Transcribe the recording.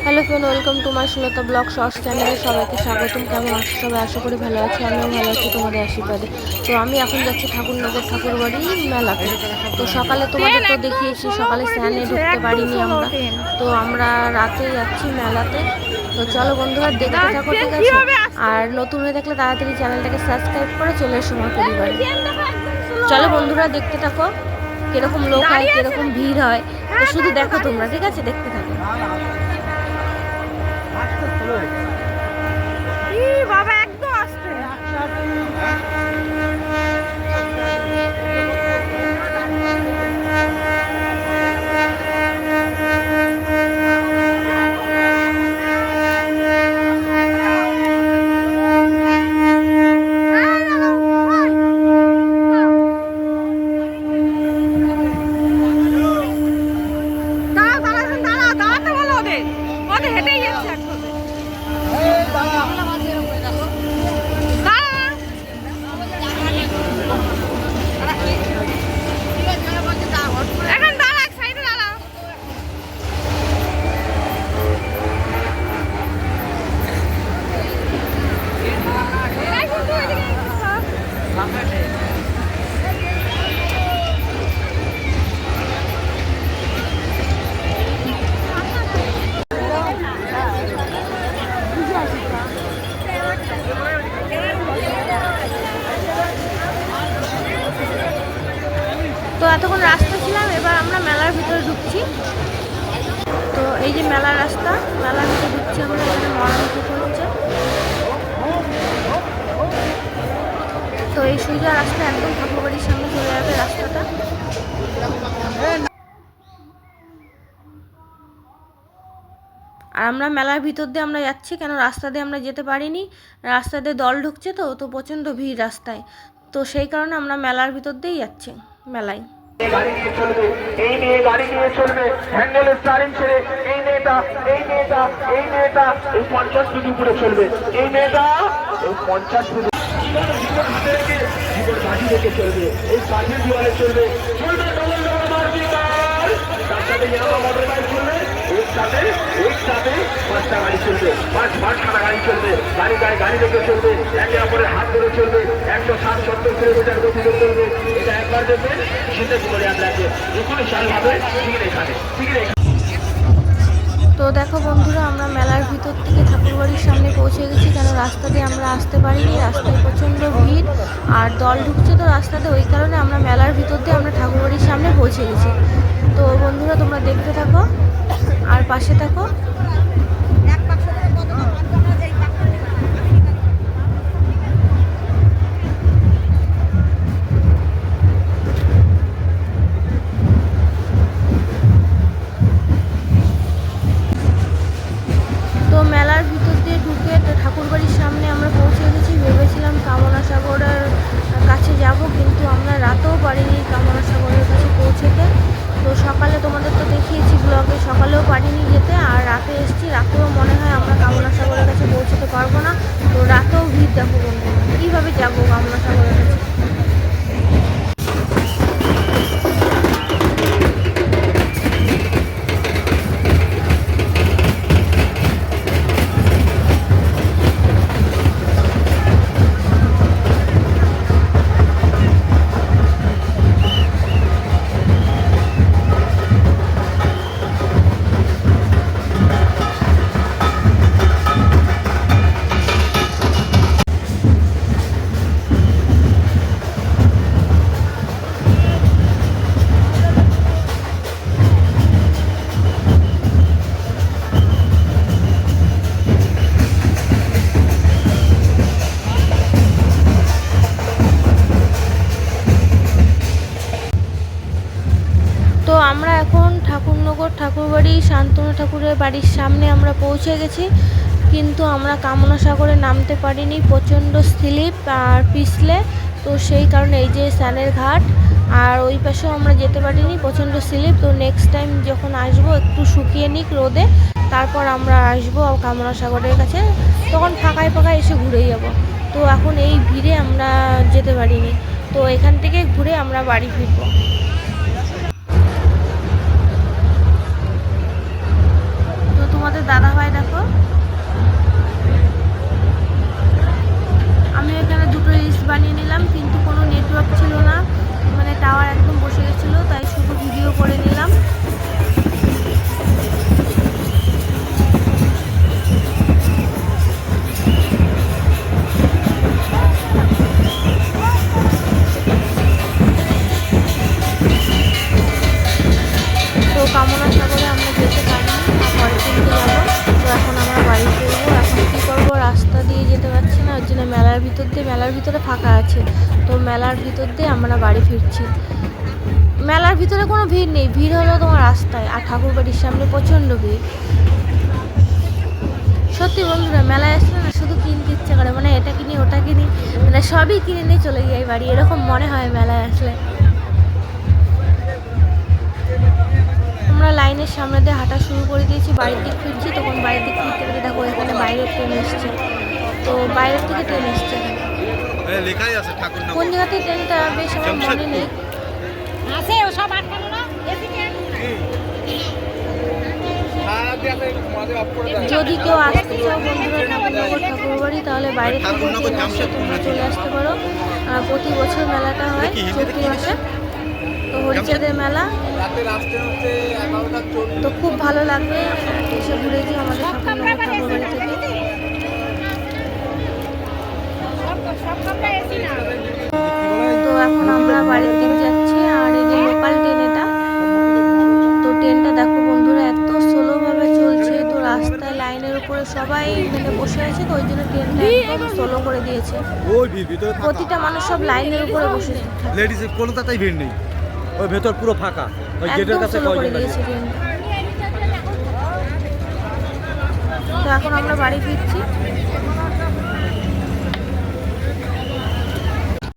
Hello friend, welcome to my Sulata blog shorts চ্যানেলে সবাইকে স্বাগতম। কেমন আছো সবাই? আশা করি ভালো আছি, আমিও ভালো আছি তোমাদের আশীর্বাদে। তো আমি এখন যাচ্ছি ঠাকুরনগর ঠাকুরবাড়ি মেলাতে। তো সকালে তোমাদের তো দেখিয়েছি, সকালে স্নানে ঢুকতে পারিনি আমরা, তো আমরা রাতে যাচ্ছি মেলাতে। তো চলো বন্ধুরা দেখতে থাকো, ঠিক আছে? আর নতুন হয়ে থাকলে তাড়াতাড়ি চ্যানেলটাকে সাবস্ক্রাইব করে চলে এসো আমার পরিবারে। চলো বন্ধুরা দেখতে থাকো কিরকম লোক হয়, কিরকম ভিড় হয়, তো শুধু দেখো তোমরা, ঠিক আছে? দেখতে থাকো। বাবা একদম আসতে হেঁটেই যাচ্ছে এখন দাঁড়া, এক সাইডে দাঁড়া। তো এতক্ষণ রাস্তা ছিলাম, এবার আমরা মেলার ভিতরে ঢুকছি। তো এই যে মেলার রাস্তা, মেলার ভিতরে ঢুকছি আমরা। এখানে মরান পুজো হচ্ছে। তো এই সোজা রাস্তা একদম ঠাকুরবাড়ির সামনে চলে যাবে রাস্তাটা। আর আমরা মেলার ভিতর দিয়ে আমরা যাচ্ছি, কেন রাস্তা দিয়ে আমরা যেতে পারিনি, রাস্তা দিয়ে দল ঢুকছে। তো তো প্রচণ্ড ভিড় রাস্তায়, তো সেই কারণে আমরা মেলার ভিতর দিয়েই যাচ্ছি মেলায়। গাড়ি নিয়ে চলবে, এই মেয়ে গাড়ি নিয়ে চলবে, হ্যান্ডেলের স্টারিং ছেড়ে এই মেয়েটা এই 50 ফুট উপরে চলবে। এই মেয়েটা এই 50 ফুট বাজি রেখে চলবে, এই কাঠের দেওয়ালে চলবে, চলবে ডবল ডবল মার্কিংবার। তার সাথে ইয়ামা মোটর বাইক চলবে, একসাথে 5টা গাড়ি চলবে, 5খানা গাড়ি চলবে। গাড়ি রেখে চলবে, একে অপরের হাত ধরে চলবে, 160-70 কিলোমিটার গতিতে চলবে। এটা একবার দেখবেন, শীতের করে আপনাকে 19 সাল হবে। এখানে তো দেখো বন্ধুরা, আমরা মেলার ভিতর থেকে ঠাকুরবাড়ির সামনে পৌঁছে গেছি, কেন রাস্তা দিয়ে আমরা আসতে পারিনি, রাস্তায় প্রচণ্ড ভিড় আর দল ঢুকছে তো রাস্তাতে, ওই কারণে আমরা মেলার ভিতর দিয়ে আমরা ঠাকুরবাড়ির সামনে পৌঁছে গেছি। তো বন্ধুরা তোমরা দেখতে থাকো আর পাশে থাকো। তো মেলার ভিতর দিয়ে ঢুকে ঠাকুরবাড়ির সামনে আমরা পৌঁছে গেছি। ভেবেছিলাম কামনা সাগরের কাছে যাব, কিন্তু আমরা রাতেও পারিনি কামনা সাগরের কাছে পৌঁছতে। তো সকালে তোমাদের তো দেখিয়েছি ব্লগে, সকালেও পারিনি যেতে, আর রাতে এসেছি, রাতেও মনে হয় আমরা কামনা সাগরের কাছে পৌঁছতে পারবো না। তো রাতেও ভিড় দেখো বন্ধুরা, কীভাবে যাবো কামনা সাগরের কাছে। তো আমরা এখন ঠাকুরনগর ঠাকুরবাড়ি শান্তনু ঠাকুরের বাড়ির সামনে আমরা পৌঁছে গেছি, কিন্তু আমরা কামনা সাগরে নামতে পারিনি, প্রচণ্ড স্লিপ আর পিছলে। তো সেই কারণে এই যে স্নানের ঘাট, আর ওই পাশেও আমরা যেতে পারিনি, প্রচণ্ড স্লিপ। তো নেক্সট টাইম যখন আসবো একটু শুকিয়ে নিক রোদে, তারপর আমরা আসবো কামনা সাগরের কাছে, তখন ফাঁকায় ফাঁকায় এসে ঘুরে যাব। তো এখন এই ভিড়ে আমরা যেতে পারিনি, তো এখান থেকে ঘুরে আমরা বাড়ি ফিরবো। তোমাদের দাদাভাই দেখো, আমি এখানে দুটো রিলস বানিয়ে নিলাম, কিন্তু কোনো নেটওয়ার্ক ছিল না, মানে টাওয়ার একদম বসে গেছিলো, তাই শুধু ভিডিও করে নিলাম। তো কামনা সাগরে আমরা যেতে পারিনি, পরের দিনকে যাবো। তো এখন আমরা বাড়ি ফিরবো। এখন কী করবো, রাস্তা দিয়ে যেতে পারছি না, ওর জন্য মেলার ভিতরে ফাঁকা আছে, তো মেলার ভিতর দিয়ে আমরা বাড়ি ফিরছি। মেলার ভিতরে কোনো ভিড় নেই, ভিড় হলো তোমার রাস্তায়, আর ঠাকুর বাড়ির সামনে প্রচণ্ড ভিড়। সত্যি বন্ধুরা, মেলায় আসলে না শুধু কিনতে ইচ্ছে করে, মানে এটা কিনি ওটা কিনি, মানে সবই কিনে নিয়ে চলে যাই বাড়ি, এরকম মনে হয় মেলায় আসলে। আমরা লাইনের সামনে দিয়ে হাঁটা শুরু করে দিয়েছি, বাড়ির দিক ফিরছি। তখন বাড়ির দিক ফিরতে ফিরতে দেখো এখানে বাইরের ট্রেন এসছে, তো বাইরের থেকে ট্রেন এসছে। কোন জায়গা থেকে ট্রেনটা বেশ আমার মনে নেই। যদি কেউ আসতে চাও বন্ধুরা ঠাকুরনগর ঠাকুরবাড়ি, তাহলে বাইরে থেকে ট্রেন আসছে, তোমরা চলে আসতে পারো। প্রতি বছর মেলাটা হয় চৈত্র মাসে, তো হরিচাঁদের মেলা, তো খুব ভালো লাগবে এসে ঘুরে যে আমাদের ঠাকুরনগর ঠাকুরবাড়ি থেকে। তো এখন আমরা বাড়ির দিক যাচ্ছি, আর এই যে লোকাল ট্রেন এটা, তো ট্রেনটা দেখো বন্ধুরা এত স্লোভাবে চলছে, তো রাস্তায় লাইনের উপরে সবাই মানে বসে আছে, তো ওই জন্য ট্রেনটা একদম স্লো করে দিয়েছে, প্রতিটা মানুষ সব লাইনের উপরে বসে থাকে, লেডিস কোনোটাতেই ভিড় নেই, ওই ভেতর পুরো ফাঁকা, ওই গেটের একদম কাছে স্লো করে দিয়েছে ট্রেনটা। তো এখন আমরা বাড়ি ফিরছি।